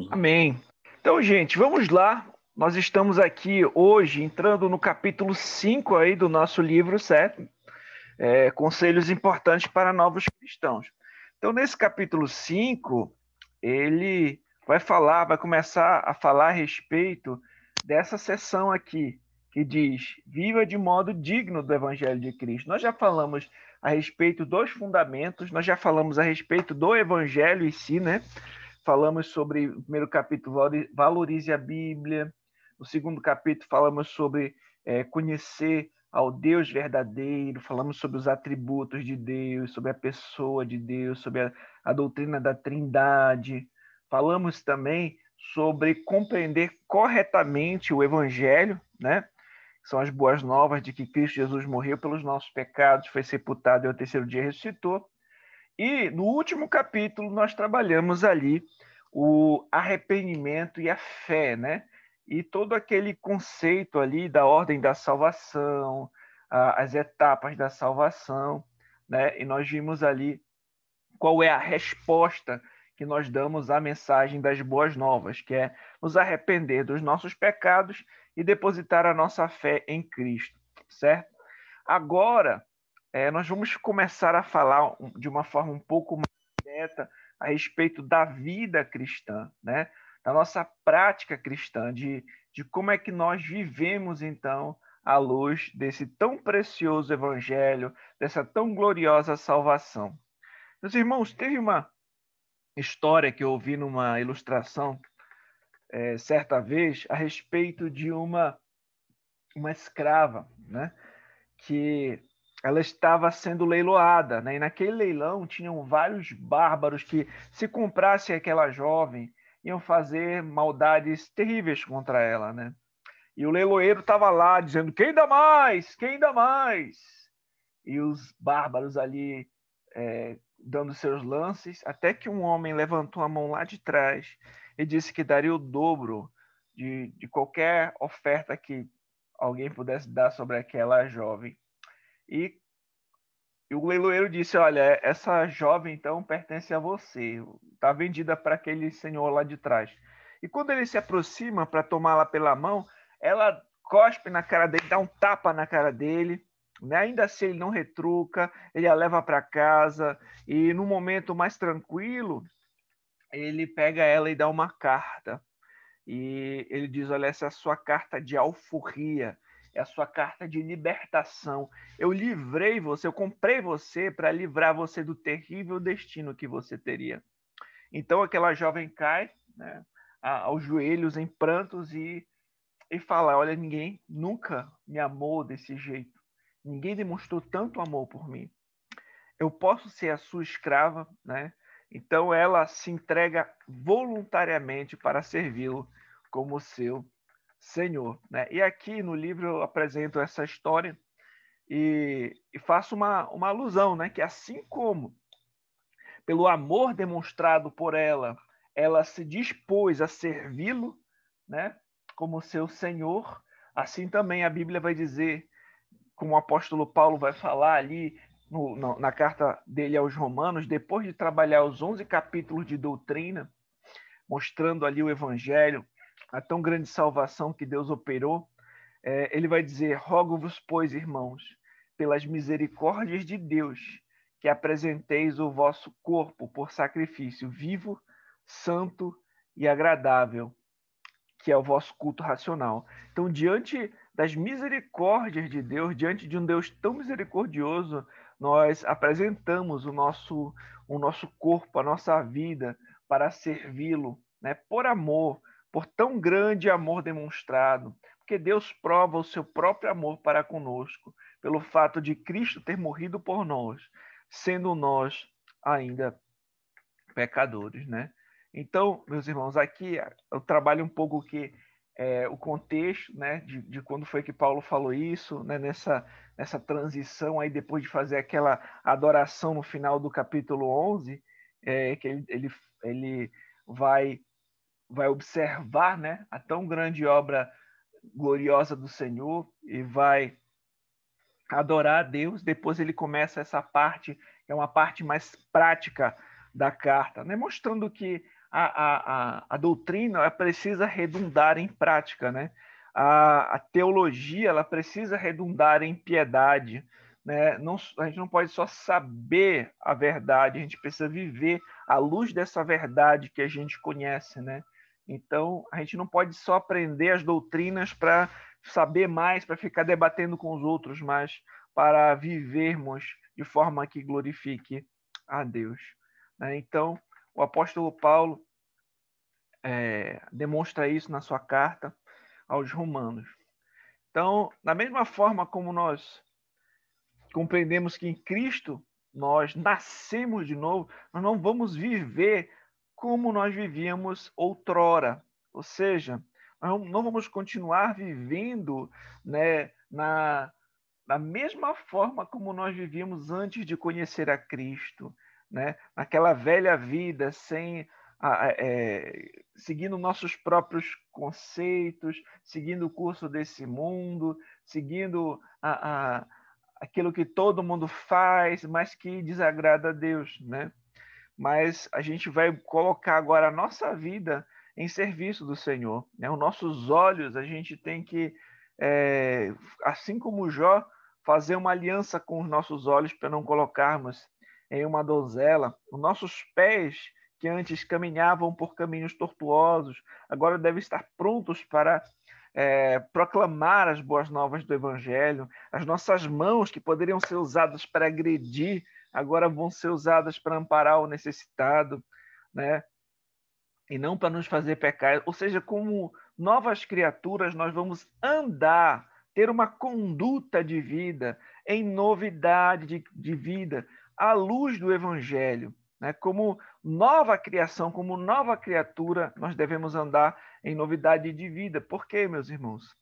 Amém. Então, gente, vamos lá. Nós estamos aqui hoje entrando no capítulo 5 aí do nosso livro, certo? Conselhos importantes para novos cristãos. Então, nesse capítulo 5, ele vai começar a falar a respeito dessa seção aqui, que diz: viva de modo digno do Evangelho de Cristo. Nós já falamos a respeito dos fundamentos, nós já falamos a respeito do Evangelho em si, né? Falamos sobre o primeiro capítulo, valorize a Bíblia. No segundo capítulo, falamos sobre conhecer ao Deus verdadeiro, falamos sobre os atributos de Deus, sobre a pessoa de Deus, sobre a doutrina da Trindade. Falamos também sobre compreender corretamente o Evangelho, né? São as boas novas de que Cristo Jesus morreu pelos nossos pecados, foi sepultado e ao terceiro dia ressuscitou. E no último capítulo nós trabalhamos ali o arrependimento e a fé, né? E todo aquele conceito ali da ordem da salvação, as etapas da salvação, né? E nós vimos ali qual é a resposta que nós damos à mensagem das boas novas, que é nos arrepender dos nossos pecados e depositar a nossa fé em Cristo, certo? Agora, nós vamos começar a falar de uma forma um pouco mais direta a respeito da vida cristã, né? Da nossa prática cristã, de como é que nós vivemos, então, à luz desse tão precioso evangelho, dessa tão gloriosa salvação. Meus irmãos, teve uma história que eu ouvi numa ilustração, certa vez, a respeito de uma escrava, né? Que ela estava sendo leiloada, né? E naquele leilão tinham vários bárbaros que, se comprassem aquela jovem, iam fazer maldades terríveis contra ela, né? E o leiloeiro estava lá dizendo: quem dá mais? Quem dá mais? E os bárbaros ali dando seus lances, até que um homem levantou a mão lá de trás e disse que daria o dobro de qualquer oferta que alguém pudesse dar sobre aquela jovem. E o leiloeiro disse: olha, essa jovem então pertence a você, está vendida para aquele senhor lá de trás. E quando ele se aproxima para tomá-la pela mão, ela cospe na cara dele, dá um tapa na cara dele, né? Ainda assim ele não retruca, ele a leva para casa e no momento mais tranquilo, ele pega ela e dá uma carta. E ele diz: olha, essa é a sua carta de alforria, é a sua carta de libertação. Eu livrei você, eu comprei você para livrar você do terrível destino que você teria. Então aquela jovem cai, né, aos joelhos em prantos e fala: olha, ninguém nunca me amou desse jeito. Ninguém demonstrou tanto amor por mim. Eu posso ser a sua escrava, né? Então ela se entrega voluntariamente para servi-lo como seu Senhor, né? E aqui no livro eu apresento essa história e faço uma alusão, né? Que assim como pelo amor demonstrado por ela, ela se dispôs a servi-lo, né? Como seu Senhor, assim também a Bíblia vai dizer, como o apóstolo Paulo vai falar ali na carta dele aos Romanos, depois de trabalhar os 11 capítulos de doutrina, mostrando ali o Evangelho, a tão grande salvação que Deus operou, ele vai dizer: rogo-vos, pois, irmãos, pelas misericórdias de Deus, que apresenteis o vosso corpo por sacrifício vivo, santo e agradável, que é o vosso culto racional. Então, diante das misericórdias de Deus, diante de um Deus tão misericordioso, nós apresentamos o nosso corpo, a nossa vida para servi-lo, né? Por amor, por tão grande amor demonstrado, porque Deus prova o seu próprio amor para conosco, pelo fato de Cristo ter morrido por nós, sendo nós ainda pecadores, né? Então, meus irmãos, aqui eu trabalho um pouco o contexto, né, de quando foi que Paulo falou isso, né, nessa transição aí, depois de fazer aquela adoração no final do capítulo 11, que ele vai, vai observar, né, a tão grande obra gloriosa do Senhor e vai adorar a Deus. Depois ele começa essa parte, que é uma parte mais prática da carta, né? Mostrando que a doutrina ela precisa redundar em prática, né? A teologia ela precisa redundar em piedade, né? Não, a gente não pode só saber a verdade, a gente precisa viver à luz dessa verdade que a gente conhece, né? Então, a gente não pode só aprender as doutrinas para saber mais, para ficar debatendo com os outros, mas para vivermos de forma que glorifique a Deus, né? Então, o apóstolo Paulo demonstra isso na sua carta aos Romanos. Então, da mesma forma como nós compreendemos que em Cristo nós nascemos de novo, nós não vamos viver como nós vivíamos outrora. Ou seja, nós não vamos continuar vivendo, né, da mesma forma como nós vivíamos antes de conhecer a Cristo, né? Naquela velha vida, seguindo nossos próprios conceitos, seguindo o curso desse mundo, seguindo aquilo que todo mundo faz, mas que desagrada a Deus, né? Mas a gente vai colocar agora a nossa vida em serviço do Senhor, né? Os nossos olhos, a gente tem que, assim como Jó, fazer uma aliança com os nossos olhos para não colocarmos em uma donzela. Os nossos pés, que antes caminhavam por caminhos tortuosos, agora devem estar prontos para proclamar as boas novas do Evangelho. As nossas mãos, que poderiam ser usadas para agredir, agora vão ser usadas para amparar o necessitado, né? E não para nos fazer pecar. Ou seja, como novas criaturas, nós vamos andar, ter uma conduta de vida em novidade de vida, à luz do Evangelho, né? Como nova criação, como nova criatura, nós devemos andar em novidade de vida. Por quê, meus irmãos?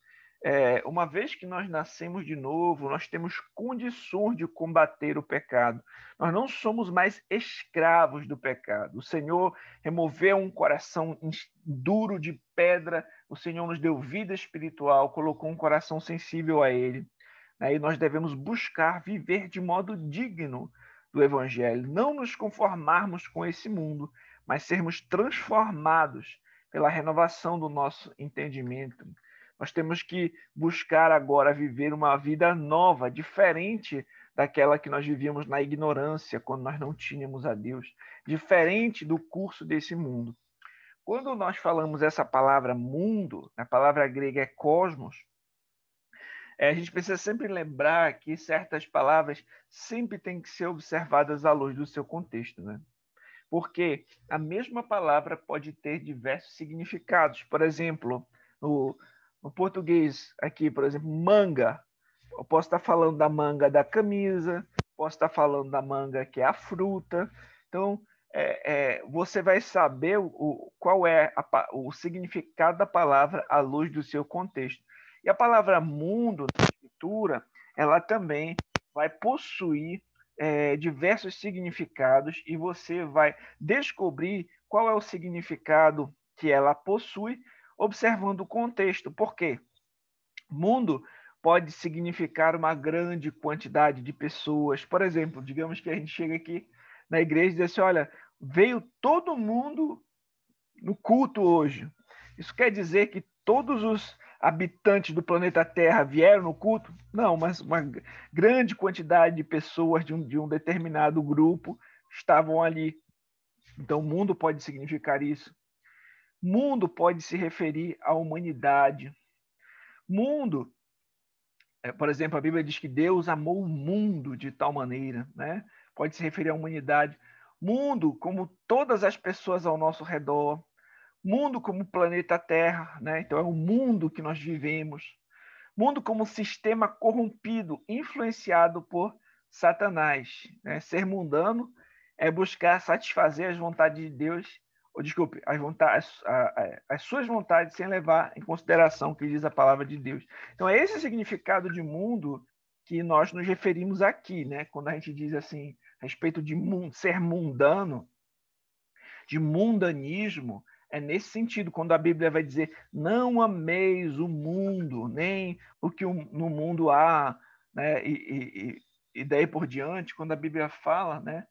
Uma vez que nós nascemos de novo, nós temos condições de combater o pecado. Nós não somos mais escravos do pecado. O Senhor removeu um coração duro de pedra, o Senhor nos deu vida espiritual, colocou um coração sensível a Ele. Aí nós devemos buscar viver de modo digno do Evangelho, não nos conformarmos com esse mundo, mas sermos transformados pela renovação do nosso entendimento. Nós temos que buscar agora viver uma vida nova, diferente daquela que nós vivíamos na ignorância, quando nós não tínhamos a Deus, diferente do curso desse mundo. Quando nós falamos essa palavra mundo, a palavra grega é cosmos, a gente precisa sempre lembrar que certas palavras sempre têm que ser observadas à luz do seu contexto, né? Porque a mesma palavra pode ter diversos significados. Por exemplo, no português aqui, por exemplo, manga. Eu posso estar falando da manga da camisa, posso estar falando da manga que é a fruta. Então, você vai saber qual é o significado da palavra à luz do seu contexto. E a palavra mundo, na escritura, ela também vai possuir diversos significados e você vai descobrir qual é o significado que ela possui observando o contexto. Por quê? Mundo pode significar uma grande quantidade de pessoas. Por exemplo, digamos que a gente chega aqui na igreja e diz assim, olha, veio todo mundo no culto hoje. Isso quer dizer que todos os habitantes do planeta Terra vieram no culto? Não, mas uma grande quantidade de pessoas de um determinado grupo estavam ali. Então, mundo pode significar isso. Mundo pode se referir à humanidade. Mundo, por exemplo, a Bíblia diz que Deus amou o mundo de tal maneira, né? Pode se referir à humanidade. Mundo, como todas as pessoas ao nosso redor. Mundo como planeta Terra, né? Então é o mundo que nós vivemos. Mundo como sistema corrompido, influenciado por Satanás, né? Ser mundano é buscar satisfazer as vontades de Deus, ou desculpe, as suas vontades sem levar em consideração o que diz a palavra de Deus. Então é esse significado de mundo que nós nos referimos aqui, né? Quando a gente diz assim, a respeito de ser mundano, de mundanismo, é nesse sentido, quando a Bíblia vai dizer não ameis o mundo, nem o que no mundo há, né? E daí por diante, quando a Bíblia fala, né?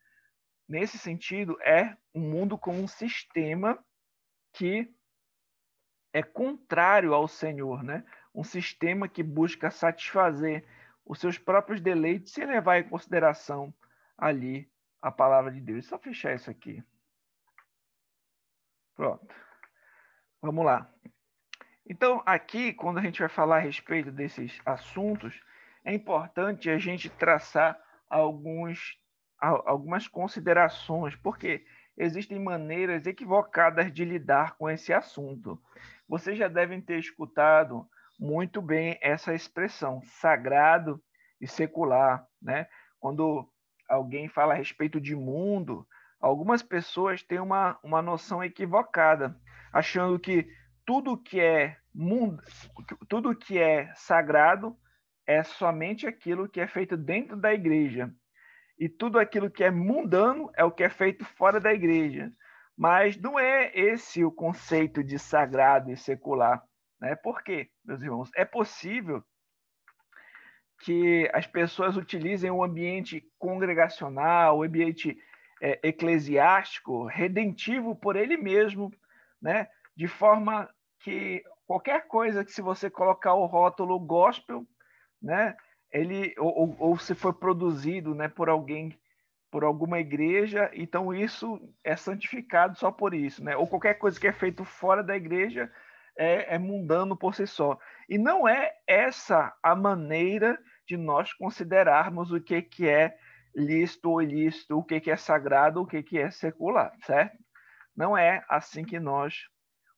Nesse sentido, é um mundo como um sistema que é contrário ao Senhor, né? Um sistema que busca satisfazer os seus próprios deleites sem levar em consideração ali a palavra de Deus. Só fechar isso aqui. Pronto. Vamos lá. Então, aqui, quando a gente vai falar a respeito desses assuntos, é importante a gente traçar algumas considerações, porque existem maneiras equivocadas de lidar com esse assunto. Vocês já devem ter escutado muito bem essa expressão, sagrado e secular, né? Quando alguém fala a respeito de mundo, algumas pessoas têm uma noção equivocada, achando que tudo que é mundo, tudo que é sagrado é somente aquilo que é feito dentro da igreja. E tudo aquilo que é mundano é o que é feito fora da igreja. Mas não é esse o conceito de sagrado e secular. Né? Por quê, meus irmãos? É possível que as pessoas utilizem o ambiente congregacional, o ambiente eclesiástico, redentivo por ele mesmo, né? De forma que qualquer coisa que, se você colocar o rótulo gospel, né? Ele ou se foi produzido, né, por alguém, por alguma igreja, então isso é santificado só por isso, né? Ou qualquer coisa que é feito fora da igreja é mundano por si só. E não é essa a maneira de nós considerarmos o que é lícito ou ilícito, o que é sagrado, o que é secular, certo? Não é assim que nós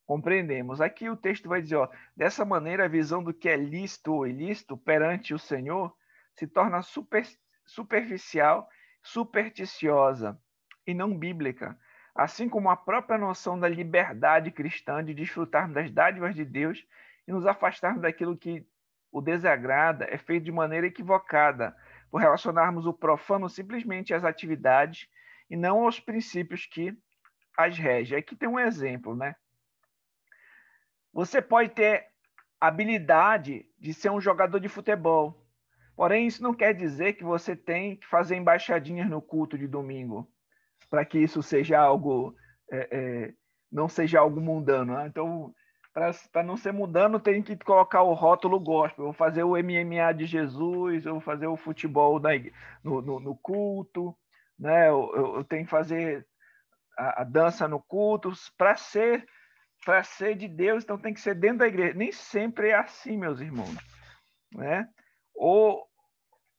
compreendemos. Aqui o texto vai dizer, ó, dessa maneira a visão do que é lícito ou ilícito perante o Senhor se torna superficial, supersticiosa e não bíblica, assim como a própria noção da liberdade cristã de desfrutarmos das dádivas de Deus e nos afastarmos daquilo que o desagrada é feito de maneira equivocada, por relacionarmos o profano simplesmente às atividades e não aos princípios que as regem. Aqui tem um exemplo, né? Você pode ter habilidade de ser um jogador de futebol, porém isso não quer dizer que você tem que fazer embaixadinhas no culto de domingo, para que isso seja algo, não seja algo mundano. Né? Então, para não ser mundano, tem que colocar o rótulo gospel. Eu vou fazer o MMA de Jesus, eu vou fazer o futebol no culto, né? Eu tenho que fazer a dança no culto para ser de Deus, então tem que ser dentro da igreja. Nem sempre é assim, meus irmãos, né? Ou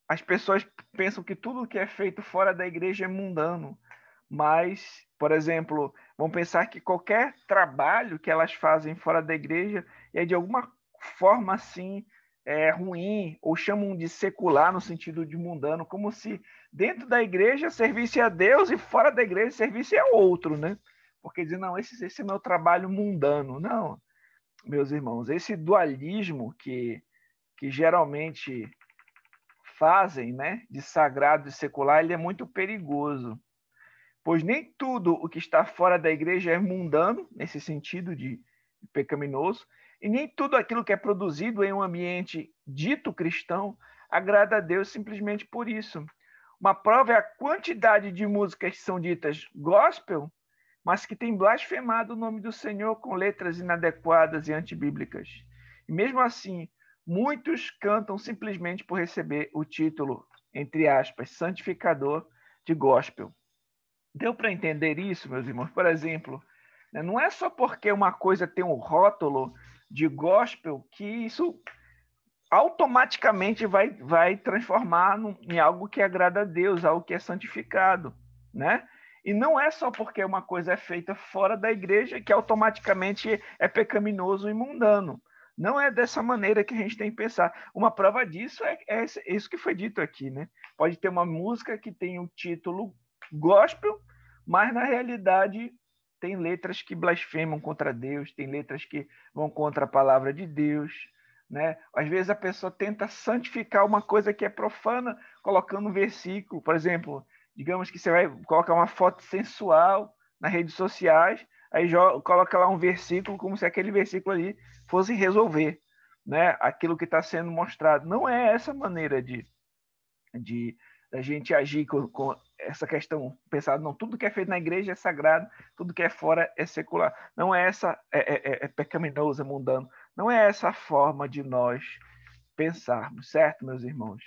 as pessoas pensam que tudo que é feito fora da igreja é mundano, mas, por exemplo, vão pensar que qualquer trabalho que elas fazem fora da igreja é de alguma forma assim ruim, ou chamam de secular no sentido de mundano, como se dentro da igreja servisse a Deus e fora da igreja servisse a outro, né? Porque dizem, não, esse é meu trabalho mundano. Não, meus irmãos, esse dualismo que geralmente fazem, né, de sagrado e secular, ele é muito perigoso, pois nem tudo o que está fora da igreja é mundano, nesse sentido de pecaminoso, e nem tudo aquilo que é produzido em um ambiente dito cristão agrada a Deus simplesmente por isso. Uma prova é a quantidade de músicas que são ditas gospel, mas que têm blasfemado o nome do Senhor com letras inadequadas e antibíblicas. E mesmo assim, muitos cantam simplesmente por receber o título, entre aspas, santificador de gospel. Deu para entender isso, meus irmãos? Por exemplo, não é só porque uma coisa tem um rótulo de gospel que isso automaticamente vai transformar em algo que agrada a Deus, algo que é santificado, né? E não é só porque uma coisa é feita fora da igreja que automaticamente é pecaminoso e mundano. Não é dessa maneira que a gente tem que pensar. Uma prova disso é isso que foi dito aqui, né? Pode ter uma música que tem o título gospel, mas na realidade tem letras que blasfemam contra Deus, tem letras que vão contra a palavra de Deus, né? Às vezes a pessoa tenta santificar uma coisa que é profana, colocando um versículo. Por exemplo, digamos que você vai colocar uma foto sensual nas redes sociais, aí coloca lá um versículo como se aquele versículo ali fosse resolver, né, aquilo que está sendo mostrado. Não é essa maneira de a gente agir essa questão, pensar, não, tudo que é feito na igreja é sagrado, tudo que é fora é secular. Não é essa, é pecaminoso, é mundano. Não é essa a forma de nós pensarmos, certo, meus irmãos?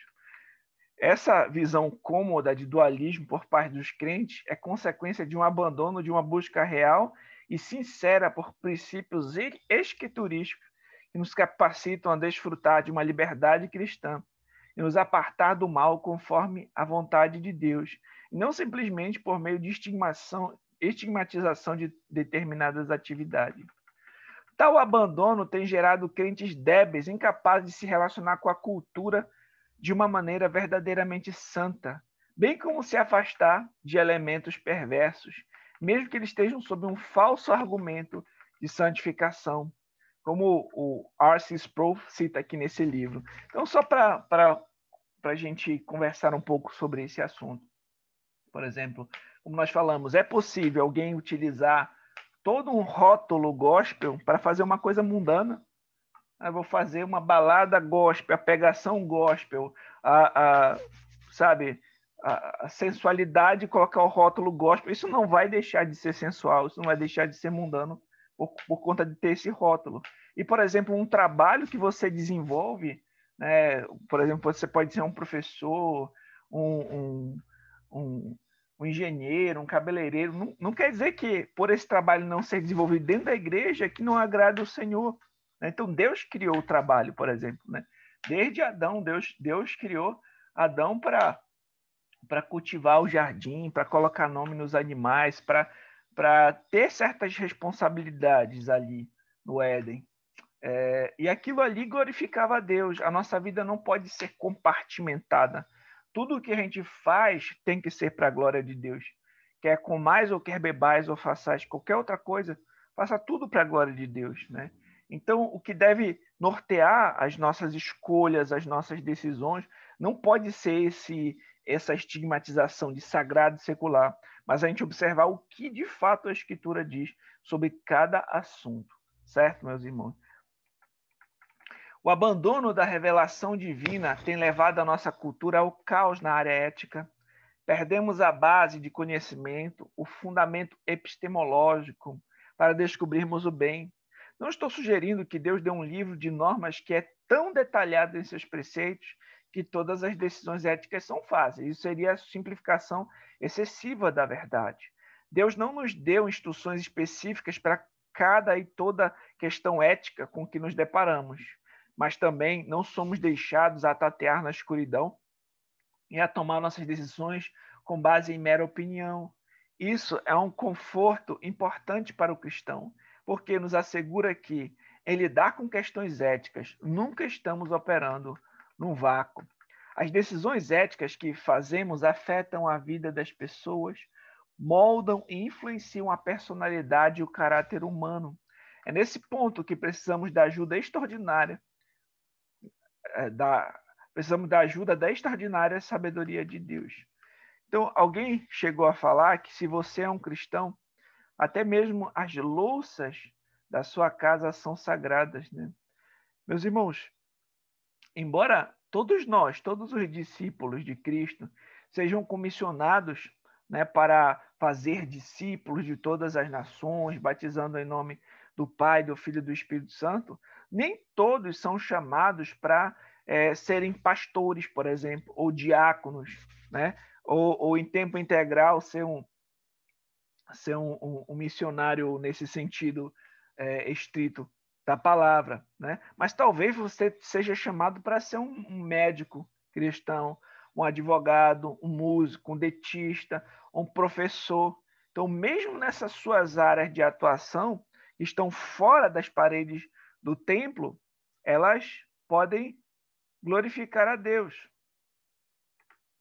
Essa visão cômoda de dualismo por parte dos crentes é consequência de um abandono de uma busca real e sincera por princípios escriturísticos que nos capacitam a desfrutar de uma liberdade cristã e nos apartar do mal conforme a vontade de Deus, e não simplesmente por meio de estigmatização de determinadas atividades. Tal abandono tem gerado crentes débeis, incapazes de se relacionar com a cultura de uma maneira verdadeiramente santa, bem como se afastar de elementos perversos, mesmo que eles estejam sob um falso argumento de santificação, como o R.C. Sproul cita aqui nesse livro. Então, só para a gente conversar um pouco sobre esse assunto. Por exemplo, como nós falamos, é possível alguém utilizar todo um rótulo gospel para fazer uma coisa mundana? Eu vou fazer uma balada gospel, a pegação gospel, sabe, a sensualidade, colocar o rótulo gospel. Isso não vai deixar de ser sensual, isso não vai deixar de ser mundano por conta de ter esse rótulo. E, por exemplo, um trabalho que você desenvolve, né, por exemplo, você pode ser um professor, um engenheiro, um cabeleireiro. Não quer dizer que, por esse trabalho não ser desenvolvido dentro da igreja, que não agrada o Senhor. Então, Deus criou o trabalho, por exemplo. Né? Desde Adão, Deus criou Adão para cultivar o jardim, para colocar nome nos animais, para ter certas responsabilidades ali no Éden. E aquilo ali glorificava a Deus. A nossa vida não pode ser compartimentada. Tudo o que a gente faz tem que ser para a glória de Deus. Quer comais ou quer bebais ou façais qualquer outra coisa, faça tudo para a glória de Deus, né? Então, o que deve nortear as nossas escolhas, as nossas decisões, não pode ser essa estigmatização de sagrado e secular, mas a gente observar o que de fato a Escritura diz sobre cada assunto, certo, meus irmãos? O abandono da revelação divina tem levado a nossa cultura ao caos na área ética. Perdemos a base de conhecimento, o fundamento epistemológico para descobrirmos o bem. Não estou sugerindo que Deus dê um livro de normas que é tão detalhado em seus preceitos que todas as decisões éticas são fáceis. Isso seria a simplificação excessiva da verdade. Deus não nos deu instruções específicas para cada e toda questão ética com que nos deparamos, mas também não somos deixados a tatear na escuridão e a tomar nossas decisões com base em mera opinião. Isso é um conforto importante para o cristão, porque nos assegura que, em lidar com questões éticas, nunca estamos operando num vácuo. As decisões éticas que fazemos afetam a vida das pessoas, moldam e influenciam a personalidade e o caráter humano. É nesse ponto que precisamos da ajuda extraordinária precisamos da ajuda da extraordinária sabedoria de Deus. Então, alguém chegou a falar que se você é um cristão, até mesmo as louças da sua casa são sagradas, né? Meus irmãos, embora todos nós, todos os discípulos de Cristo, sejam comissionados, né, para fazer discípulos de todas as nações, batizando em nome do Pai, do Filho e do Espírito Santo, nem todos são chamados para serem pastores, por exemplo, ou diáconos, né? Ou em tempo integral ser um missionário nesse sentido estrito da palavra, né? Mas talvez você seja chamado para ser um médico cristão, um advogado, um músico, um dentista, um professor. Então, mesmo nessas suas áreas de atuação, que estão fora das paredes do templo, elas podem glorificar a Deus.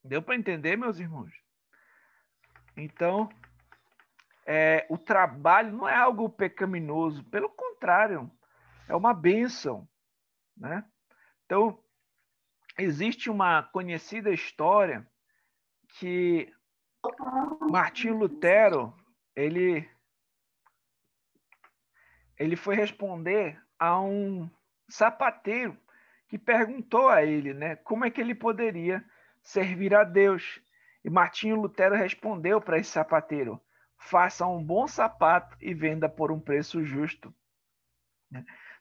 Deu para entender, meus irmãos? Então, o trabalho não é algo pecaminoso, pelo contrário, é uma bênção, né? Então, existe uma conhecida história que Martinho Lutero, ele foi responder a um sapateiro que perguntou a ele, né, como é que ele poderia servir a Deus. E Martinho Lutero respondeu para esse sapateiro: faça um bom sapato e venda por um preço justo.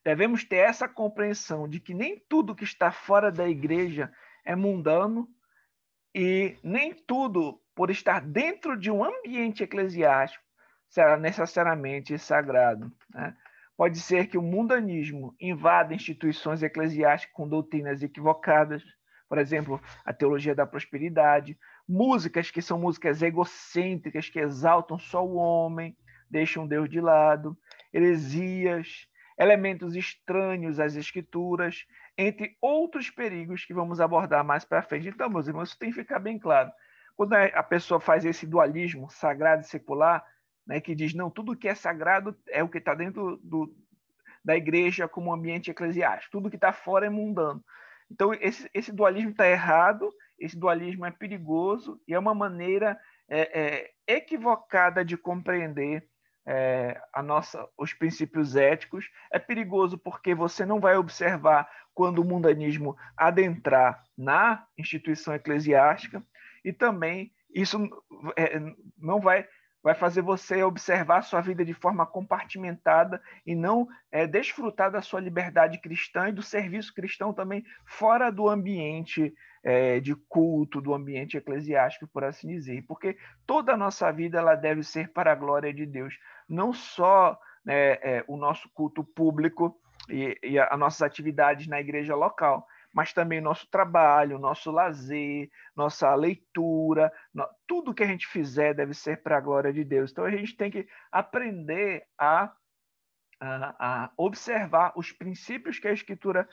Devemos ter essa compreensão de que nem tudo que está fora da igreja é mundano e nem tudo, por estar dentro de um ambiente eclesiástico, será necessariamente sagrado. Né? Pode ser que o mundanismo invada instituições eclesiásticas com doutrinas equivocadas, por exemplo, a teologia da prosperidade, músicas que são músicas egocêntricas, que exaltam só o homem, deixam Deus de lado, heresias, elementos estranhos às escrituras, entre outros perigos que vamos abordar mais para frente. Então, meus irmãos, isso tem que ficar bem claro. Quando a pessoa faz esse dualismo sagrado e secular, né, que diz, não, tudo que é sagrado é o que está dentro da igreja como ambiente eclesiástico, tudo que está fora é mundano. Então, esse dualismo está errado, esse dualismo é perigoso e é uma maneira equivocada de compreender os princípios éticos. É perigoso porque você não vai observar quando o mundanismo adentrar na instituição eclesiástica e também isso não vai fazer você observar a sua vida de forma compartimentada e não desfrutar da sua liberdade cristã e do serviço cristão também fora do ambiente de culto, do ambiente eclesiástico, por assim dizer. Porque toda a nossa vida ela deve ser para a glória de Deus. Não só o nosso culto público e as nossas atividades na igreja local, mas também nosso trabalho, nosso lazer, nossa leitura, tudo que a gente fizer deve ser para a glória de Deus. Então a gente tem que aprender a observar os princípios que a Escritura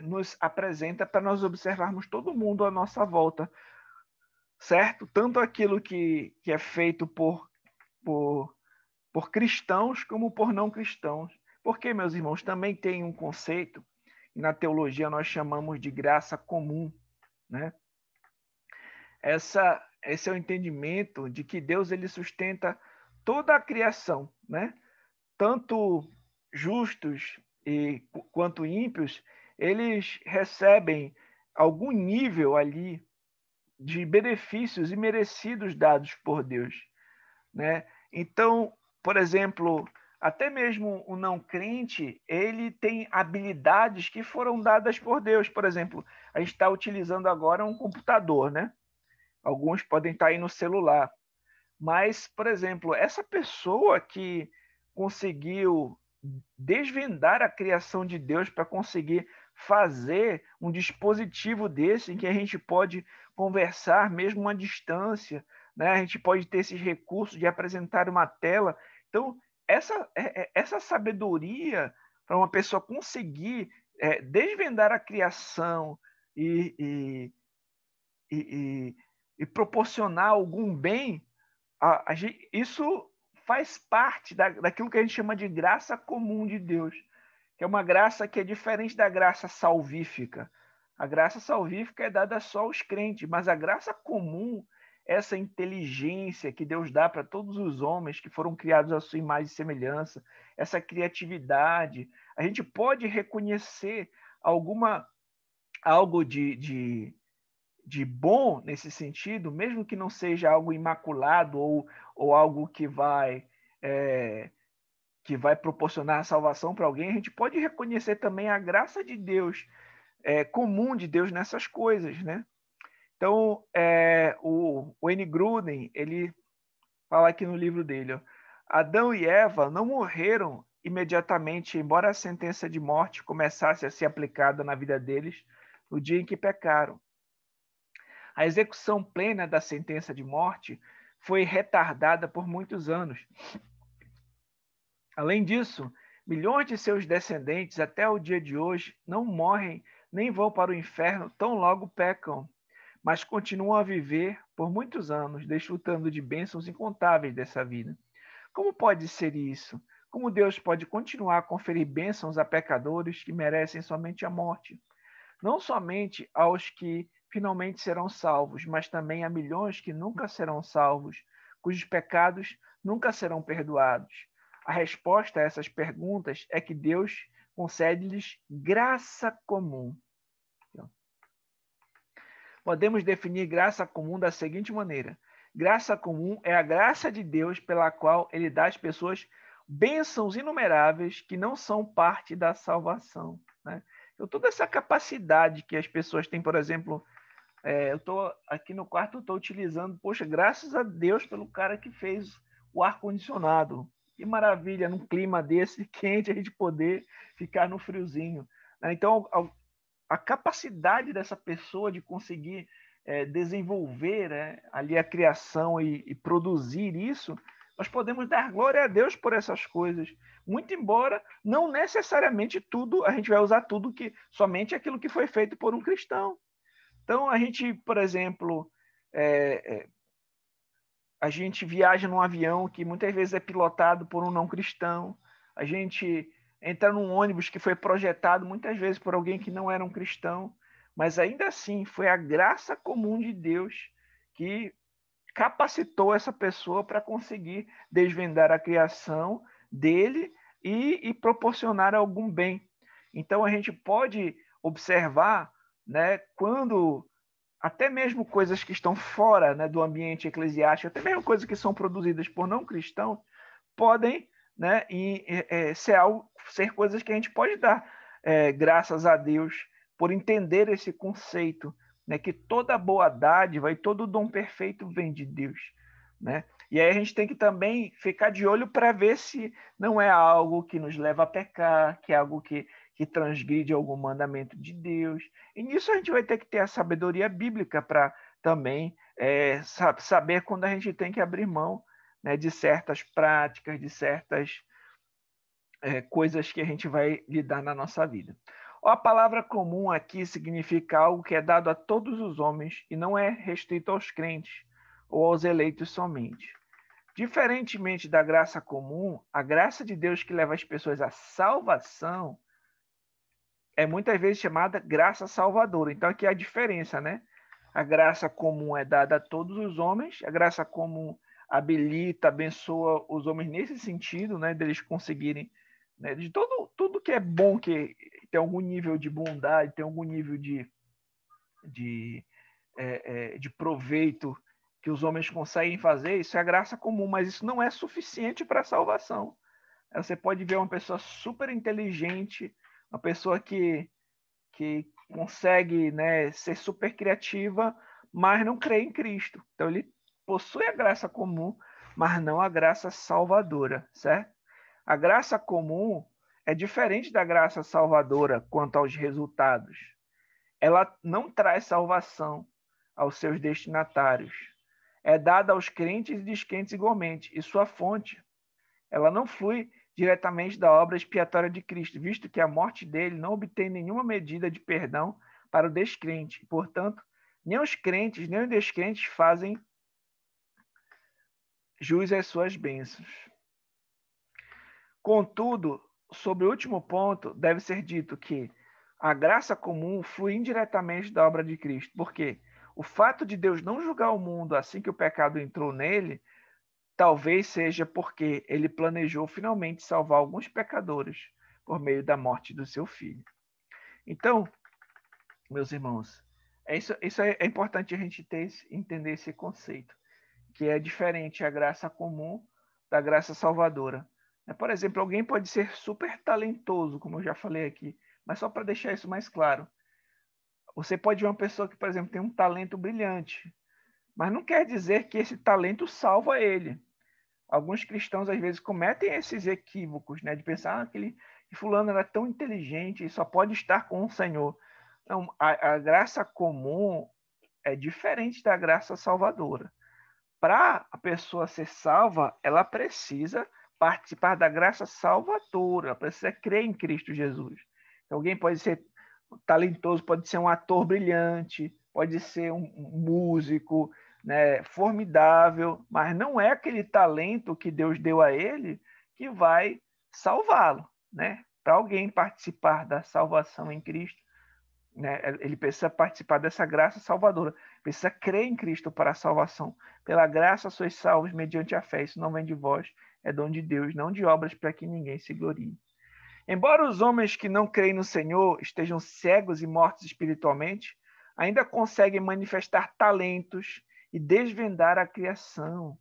nos apresenta para nós observarmos todo mundo à nossa volta, certo? Tanto aquilo que é feito por cristãos como por não cristãos. Porque, meus irmãos, também tem um conceito que na teologia nós chamamos de graça comum, né? Esse é o entendimento de que Deus ele sustenta toda a criação, né? Tanto justos quanto ímpios, eles recebem algum nível ali de benefícios imerecidos dados por Deus, né? Então, por exemplo, até mesmo o não crente, ele tem habilidades que foram dadas por Deus. Por exemplo, a gente está utilizando agora um computador, né? Alguns podem estar aí no celular. Mas, por exemplo, essa pessoa que conseguiu desvendar a criação de Deus para conseguir fazer um dispositivo desse em que a gente pode conversar mesmo à distância, né? A gente pode ter esses recursos de apresentar uma tela. Então, essa sabedoria para uma pessoa conseguir desvendar a criação e, e, e proporcionar algum bem, isso faz parte daquilo que a gente chama de graça comum de Deus, que é uma graça que é diferente da graça salvífica. A graça salvífica é dada só aos crentes, mas a graça comum, essa inteligência que Deus dá para todos os homens que foram criados à sua imagem e semelhança, essa criatividade, a gente pode reconhecer algo de bom nesse sentido, mesmo que não seja algo imaculado ou algo que vai proporcionar a salvação para alguém, a gente pode reconhecer também a graça de Deus, comum de Deus nessas coisas, né? Então, o N. Gruden, ele fala aqui no livro dele, ó, Adão e Eva não morreram imediatamente, embora a sentença de morte começasse a ser aplicada na vida deles no dia em que pecaram. A execução plena da sentença de morte foi retardada por muitos anos. Além disso, milhões de seus descendentes até o dia de hoje não morrem nem vão para o inferno tão logo pecam, mas continuam a viver por muitos anos, desfrutando de bênçãos incontáveis dessa vida. Como pode ser isso? Como Deus pode continuar a conferir bênçãos a pecadores que merecem somente a morte? Não somente aos que finalmente serão salvos, mas também a milhões que nunca serão salvos, cujos pecados nunca serão perdoados. A resposta a essas perguntas é que Deus concede-lhes graça comum. Podemos definir graça comum da seguinte maneira: graça comum é a graça de Deus pela qual ele dá às pessoas bênçãos inumeráveis que não são parte da salvação, né? Então, toda essa capacidade que as pessoas têm, por exemplo, eu estou aqui no quarto, estou utilizando, poxa, graças a Deus pelo cara que fez o ar-condicionado. Que maravilha, num clima desse quente, a gente poder ficar no friozinho, né? Então, a capacidade dessa pessoa de conseguir desenvolver ali a criação e produzir isso, nós podemos dar glória a Deus por essas coisas. Muito embora não necessariamente tudo, a gente vai usar tudo que somente aquilo que foi feito por um cristão. Então, a gente, por exemplo, a gente viaja num avião que muitas vezes é pilotado por um não cristão. A gente entra num ônibus que foi projetado muitas vezes por alguém que não era um cristão. Mas ainda assim, foi a graça comum de Deus que capacitou essa pessoa para conseguir desvendar a criação dele e proporcionar algum bem. Então, a gente pode observar, né, quando até mesmo coisas que estão fora, né, do ambiente eclesiástico, até mesmo coisas que são produzidas por não cristãos, podem, né, ser coisas que a gente pode dar graças a Deus por entender esse conceito, né, que toda boa dádiva e todo dom perfeito vem de Deus, né? E aí a gente tem que também ficar de olho para ver se não é algo que nos leva a pecar, que é algo que transgride algum mandamento de Deus. E nisso a gente vai ter que ter a sabedoria bíblica para também saber quando a gente tem que abrir mão, né, de certas práticas, de certas coisas que a gente vai lidar na nossa vida. A palavra comum aqui significa algo que é dado a todos os homens e não é restrito aos crentes ou aos eleitos somente. Diferentemente da graça comum, a graça de Deus que leva as pessoas à salvação é muitas vezes chamada graça salvadora. Então aqui é a diferença, né? A graça comum é dada a todos os homens, a graça comum habilita, abençoa os homens nesse sentido, né? Deles conseguirem, né, de tudo que é bom, que tem algum nível de bondade, tem algum nível de proveito que os homens conseguem fazer, isso é graça comum, mas isso não é suficiente para a salvação. Você pode ver uma pessoa super inteligente, uma pessoa que consegue, né, ser super criativa, mas não crê em Cristo. Então ele possui a graça comum, mas não a graça salvadora, certo? A graça comum é diferente da graça salvadora quanto aos resultados. Ela não traz salvação aos seus destinatários. É dada aos crentes e descrentes igualmente, e sua fonte, ela não flui diretamente da obra expiatória de Cristo, visto que a morte dele não obtém nenhuma medida de perdão para o descrente. Portanto, nem os crentes, nem os descrentes fazem jus às suas bênçãos. Contudo, sobre o último ponto, deve ser dito que a graça comum flui indiretamente da obra de Cristo, porque o fato de Deus não julgar o mundo assim que o pecado entrou nele, talvez seja porque ele planejou finalmente salvar alguns pecadores por meio da morte do seu filho. Então, meus irmãos, isso é importante a gente entender esse conceito, que é diferente a graça comum da graça salvadora. Por exemplo, alguém pode ser super talentoso, como eu já falei aqui, mas só para deixar isso mais claro, você pode ver uma pessoa que, por exemplo, tem um talento brilhante, mas não quer dizer que esse talento salva ele. Alguns cristãos às vezes cometem esses equívocos, né, de pensar que fulano era tão inteligente e só pode estar com o Senhor. Não, a graça comum é diferente da graça salvadora. Para a pessoa ser salva, ela precisa participar da graça salvadora, ela precisa crer em Cristo Jesus. Então, alguém pode ser talentoso, pode ser um ator brilhante, pode ser um músico, né, formidável, mas não é aquele talento que Deus deu a ele que vai salvá-lo, né? Para alguém participar da salvação em Cristo, né, ele precisa participar dessa graça salvadora, precisa crer em Cristo para a salvação. Pela graça sois salvos mediante a fé. Isso não vem de vós, é dom de Deus, não de obras para que ninguém se glorie. Embora os homens que não creem no Senhor estejam cegos e mortos espiritualmente, ainda conseguem manifestar talentos e desvendar a criação.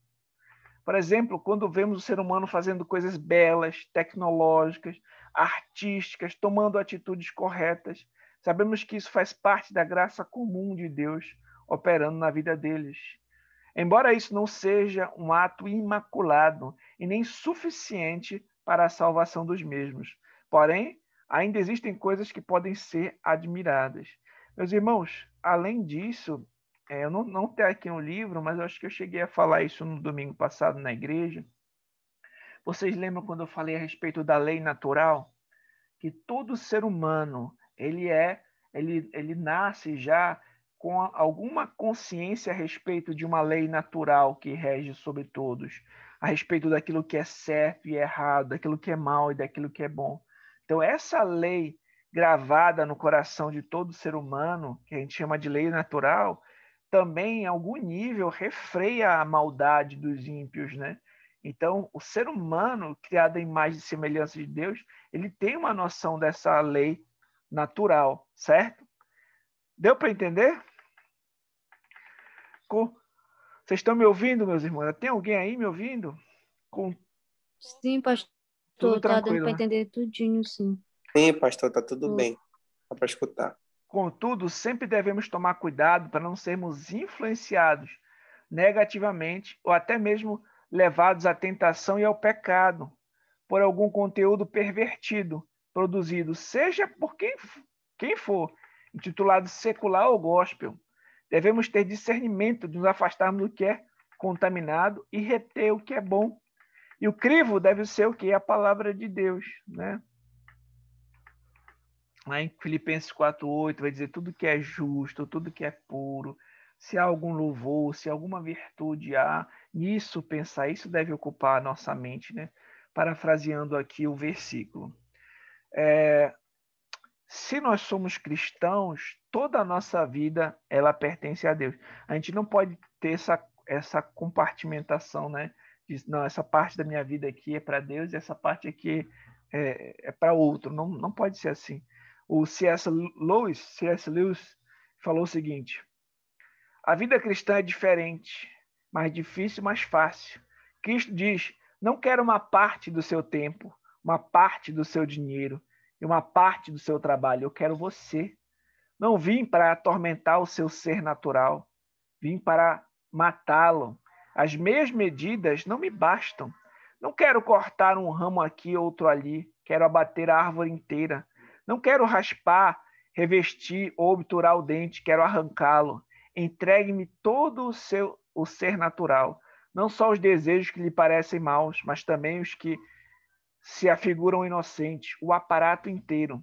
Por exemplo, quando vemos o ser humano fazendo coisas belas, tecnológicas, artísticas, tomando atitudes corretas, sabemos que isso faz parte da graça comum de Deus operando na vida deles. Embora isso não seja um ato imaculado e nem suficiente para a salvação dos mesmos, porém, ainda existem coisas que podem ser admiradas. Meus irmãos, além disso, eu não tenho aqui no livro, mas eu acho que eu cheguei a falar isso no domingo passado na igreja. Vocês lembram quando eu falei a respeito da lei natural? Que todo ser humano, ele nasce já com alguma consciência a respeito de uma lei natural que rege sobre todos, a respeito daquilo que é certo e errado, daquilo que é mal e daquilo que é bom. Então, essa lei gravada no coração de todo ser humano, que a gente chama de lei natural, também, em algum nível, refreia a maldade dos ímpios, né? Então, o ser humano, criado em imagem e semelhança de Deus, ele tem uma noção dessa lei natural, certo? Deu para entender? Vocês estão me ouvindo, meus irmãos? Tem alguém aí me ouvindo? Com Sim, tudo pastor, tá dando tranquilo, para né? entender tudinho, sim. Sim, pastor, tá tudo Tô- bem. Dá para escutar. Contudo, sempre devemos tomar cuidado para não sermos influenciados negativamente ou até mesmo levados à tentação e ao pecado por algum conteúdo pervertido produzido, seja por quem for, intitulado secular ou gospel. Devemos ter discernimento de nos afastarmos do que é contaminado e reter o que é bom. E o crivo deve ser o que? A palavra de Deus, né? Lá em Filipenses 4:8 vai dizer tudo que é justo, tudo que é puro, se há algum louvor, se alguma virtude há, nisso pensar, isso deve ocupar a nossa mente, né? Parafraseando aqui o versículo. Se nós somos cristãos, toda a nossa vida ela pertence a Deus. A gente não pode ter essa compartimentação, né? Não, essa parte da minha vida aqui é para Deus e essa parte aqui é para outro. Não, não pode ser assim. O C.S. Lewis falou o seguinte: a vida cristã é diferente, mais difícil, mais fácil. Cristo diz: não quero uma parte do seu tempo, uma parte do seu dinheiro e uma parte do seu trabalho. Eu quero você. Não vim para atormentar o seu ser natural, vim para matá-lo. As meias medidas não me bastam. Não quero cortar um ramo aqui, outro ali. Quero abater a árvore inteira. Não quero raspar, revestir ou obturar o dente. Quero arrancá-lo. Entregue-me todo o ser natural. Não só os desejos que lhe parecem maus, mas também os que se afiguram inocentes, o aparato inteiro.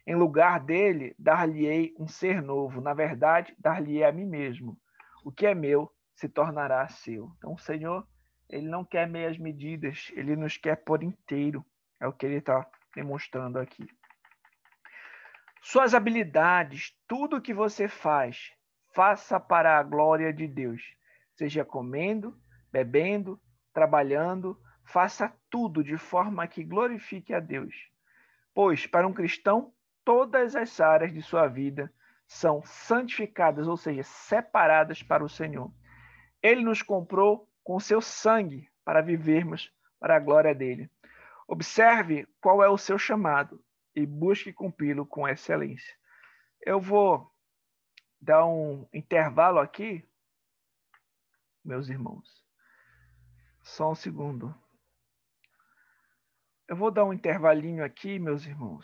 Em lugar dele, dar-lhe-ei um ser novo. Na verdade, dar-lhe-ei a mim mesmo. O que é meu se tornará seu. Então, o Senhor, ele não quer meias medidas, ele nos quer por inteiro. É o que ele está demonstrando aqui. Suas habilidades, tudo que você faz, faça para a glória de Deus. Seja comendo, bebendo, trabalhando, faça tudo de forma que glorifique a Deus. Pois, para um cristão, todas as áreas de sua vida são santificadas, ou seja, separadas para o Senhor. Ele nos comprou com seu sangue para vivermos para a glória dele. Observe qual é o seu chamado e busque cumpri-lo com excelência. Eu vou dar um intervalo aqui, meus irmãos. Só um segundo. Eu vou dar um intervalinho aqui, meus irmãos.